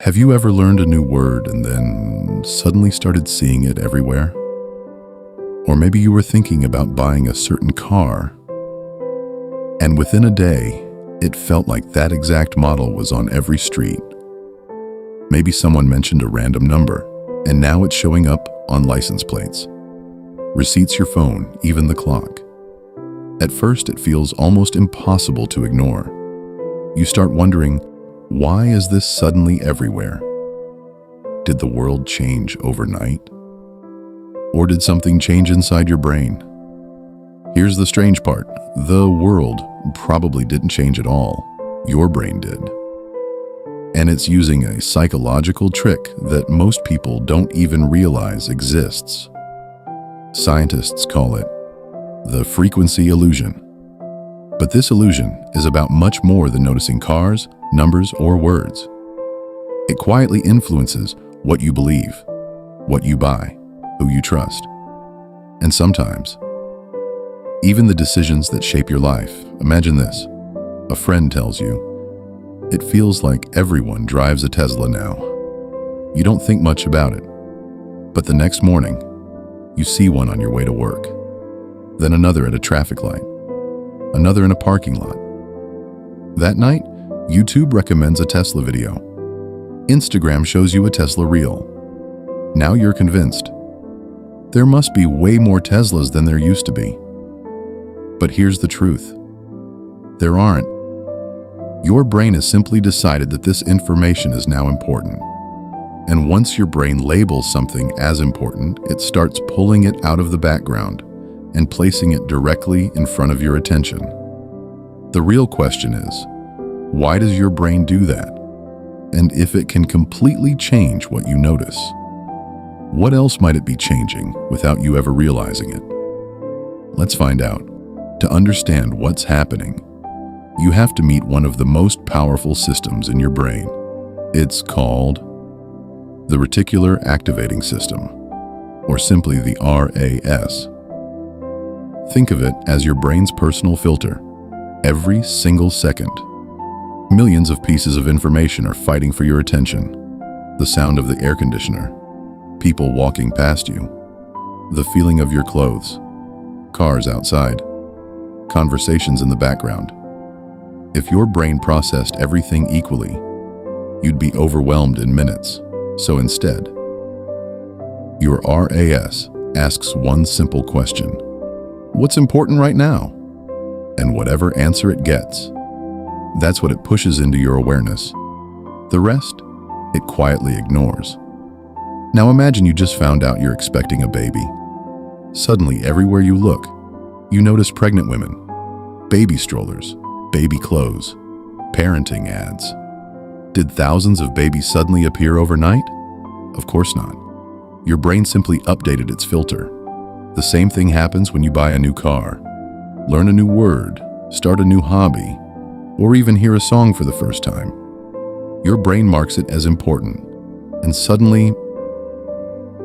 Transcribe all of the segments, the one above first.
Have you ever learned a new word and then suddenly started seeing it everywhere? Or maybe you were thinking about buying a certain car, and within a day, it felt like that exact model was on every street. Maybe someone mentioned a random number, and now it's showing up on license plates, receipts, your phone, even the clock. At first, it feels almost impossible to ignore. You start wondering, why is this suddenly everywhere? Did the world change overnight? Or did something change inside your brain? Here's the strange part. The world probably didn't change at all. Your brain did. And it's using a psychological trick that most people don't even realize exists. Scientists call it the frequency illusion. But this illusion is about much more than noticing cars, numbers, or words. It quietly influences what you believe, what you buy, who you trust, and sometimes even the decisions that shape your life. Imagine this. A friend tells you, "It feels like everyone drives a Tesla now." You don't think much about it, but the next morning, you see one on your way to work, then another at a traffic light, another in a parking lot. That night, YouTube recommends a Tesla video. Instagram shows you a Tesla reel. Now you're convinced. There must be way more Teslas than there used to be. But here's the truth. There aren't. Your brain has simply decided that this information is now important. And once your brain labels something as important, it starts pulling it out of the background and placing it directly in front of your attention. The real question is, why does your brain do that? And if it can completely change what you notice, what else might it be changing without you ever realizing it? Let's find out. To understand what's happening, you have to meet one of the most powerful systems in your brain. It's called the reticular activating system, or simply the RAS. Think of it as your brain's personal filter. Every single second, millions of pieces of information are fighting for your attention. The sound of the air conditioner, people walking past you, the feeling of your clothes, cars outside, conversations in the background. If your brain processed everything equally, you'd be overwhelmed in minutes. So instead, your RAS asks one simple question: what's important right now? And whatever answer it gets, that's what it pushes into your awareness. The rest, it quietly ignores. Now imagine you just found out you're expecting a baby. Suddenly, everywhere you look, you notice pregnant women, baby strollers, baby clothes, parenting ads. Did thousands of babies suddenly appear overnight? Of course not. Your brain simply updated its filter. The same thing happens when you buy a new car, learn a new word, start a new hobby, or even hear a song for the first time. Your brain marks it as important, and suddenly,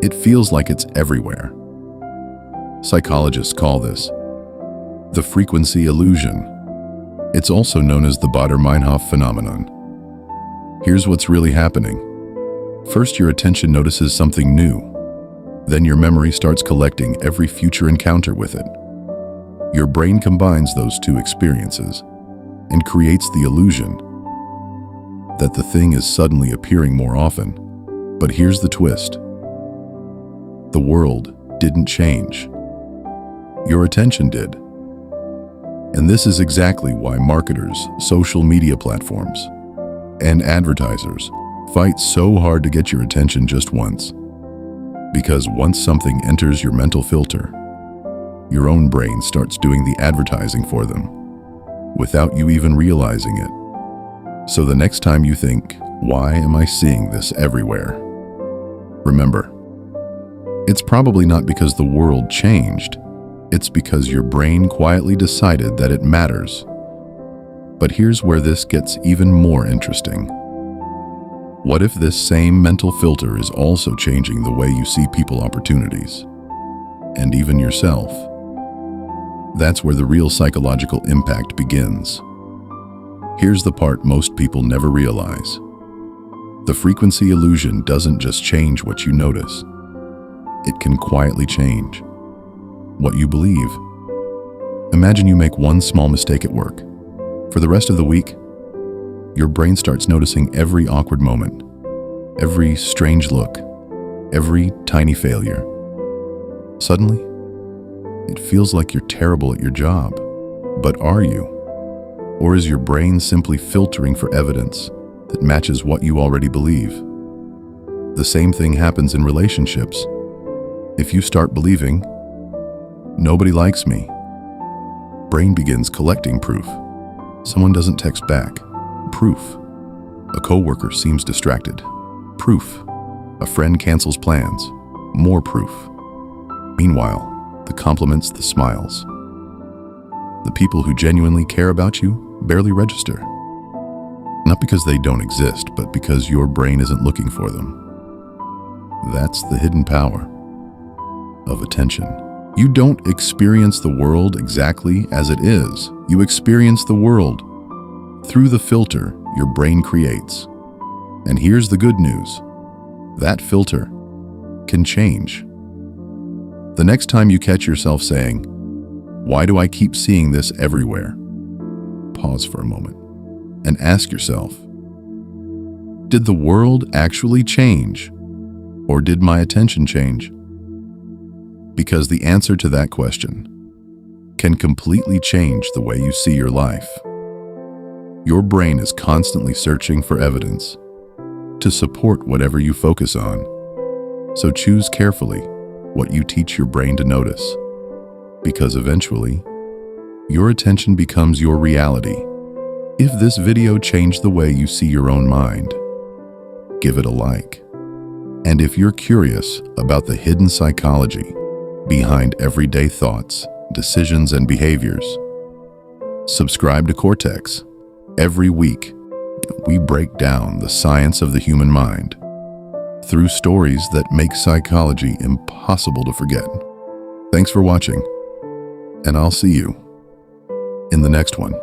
it feels like it's everywhere. Psychologists call this the frequency illusion. It's also known as the Baader-Meinhof Phenomenon. Here's what's really happening. First, your attention notices something new. Then your memory starts collecting every future encounter with it. Your brain combines those two experiences and creates the illusion that the thing is suddenly appearing more often. But here's the twist. The world didn't change. Your attention did. And this is exactly why marketers, social media platforms, and advertisers fight so hard to get your attention just once. Because once something enters your mental filter, your own brain starts doing the advertising for them, without you even realizing it. So the next time you think, why am I seeing this everywhere? Remember, it's probably not because the world changed. It's because your brain quietly decided that it matters. But here's where this gets even more interesting. What if this same mental filter is also changing the way you see people, opportunities, and even yourself? That's where the real psychological impact begins. Here's the part most people never realize. The frequency illusion doesn't just change what you notice. It can quietly change what you believe. Imagine you make one small mistake at work. For the rest of the week, your brain starts noticing every awkward moment, every strange look, every tiny failure. Suddenly, it feels like you're terrible at your job. But are you? Or is your brain simply filtering for evidence that matches what you already believe? The same thing happens in relationships. If you start believing, "Nobody likes me," brain begins collecting proof. Someone doesn't text back. Proof. A coworker seems distracted. Proof. A friend cancels plans. More proof. Meanwhile, the compliments, the smiles. The people who genuinely care about you barely register. Not because they don't exist, but because your brain isn't looking for them. That's the hidden power of attention. You don't experience the world exactly as it is. You experience the world through the filter your brain creates. And here's the good news. That filter can change. The next time you catch yourself saying, "Why do I keep seeing this everywhere?" Pause for a moment and ask yourself, did the world actually change? Or did my attention change? Because the answer to that question can completely change the way you see your life. Your brain is constantly searching for evidence to support whatever you focus on. So choose carefully what you teach your brain to notice, because eventually, your attention becomes your reality. If this video changed the way you see your own mind, give it a like. And if you're curious about the hidden psychology behind everyday thoughts, decisions, and behaviors, subscribe to Cortex. Every week, we break down the science of the human mind through stories that make psychology impossible to forget. Thanks for watching, and I'll see you in the next one.